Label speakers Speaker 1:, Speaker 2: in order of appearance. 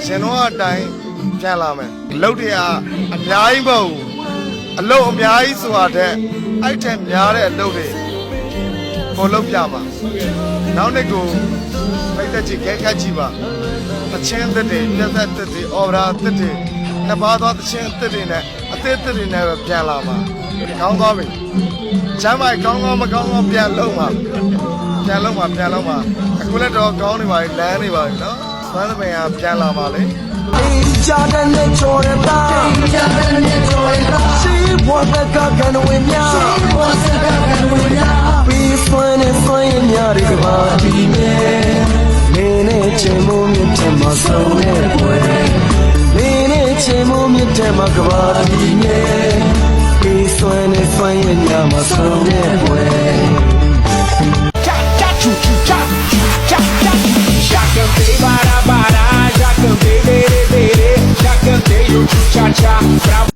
Speaker 1: ရှင်တို့အတိုင်းပြန်လာမယ်အလုပ်တွေကအများကြီးမဟုတ်ဘူးအလုပ်အများကြီးဆိုတာတဲ့အဲ့ထက်များတဲ့အလုပ်တွေကိုလုပ်ပြပါနောက်နေ့ကိုမိတ်သက်ကြီးခဲခတ်ကြည့်ပါတချင်းသက်တွေပြတ်သက်သက်တွေအော်ရာသက်တွေနှစ်ပါးသောတချင်းသက်တွေနဲ့အသက်သက်တွေနဲ့ပဲပြန်လာပါကောင်းသွားပြီချမ်းမိုင်ကောင်းကောင်းမကောင်းကောင်းပြန်လုံးပါအခုလည်းတော့ကောင်းနေပါပြီလမ်းနေပါပြီနော်သွမ်းသမင်ကပြန်လာပါလေ
Speaker 2: 家的那chỗ的大，是我的哥哥的为娘，比酸的酸也娘的个巴地面，你那节目面天嘛送的贵，你那节目面天嘛个巴地面，比酸的酸也娘嘛送的贵。